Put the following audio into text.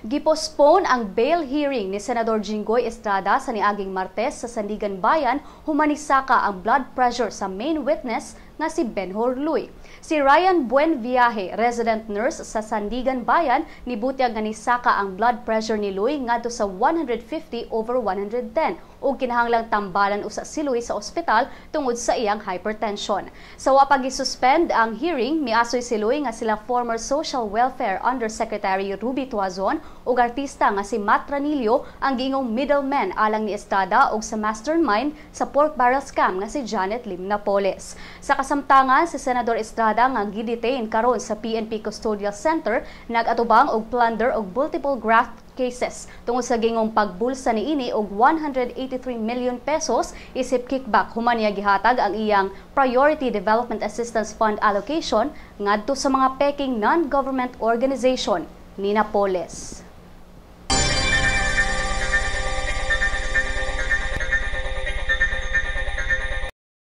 Gipospone ang bail hearing ni Senador Jinggoy Estrada sa niaging Martes sa Sandigan Bayan humanisaka ang blood pressure sa main witness nga si Benhur Luy. Si Ryan Buenviaje, resident nurse sa Sandigan Bayan, nibutyag nga nisaka ang blood pressure ni Luy ngadto sa 150/110 ug kinahanglang tambalan usa si Luy sa ospital tungod sa iyang hypertension. Sa wa pa gisuspend ang hearing, miasoy si Luy nga sila former Social Welfare Undersecretary Ruby Tuazon ug artista nga si Matt Ranillo ang giingong middleman alang ni Estrada ug sa mastermind sa pork barrel scam nga si Janet Lim Napoles. Sa kasamtangan, si Senador Estrada nga gidetain karon sa PNP Custodial Center nagatubang og plunder og multiple graft cases tungod sa gingong pagbulsa niini og 183 million pesos isip kickback human niya gihatag ang iyang Priority Development Assistance Fund allocation ngadto sa mga peking non-government organization ni Napoles.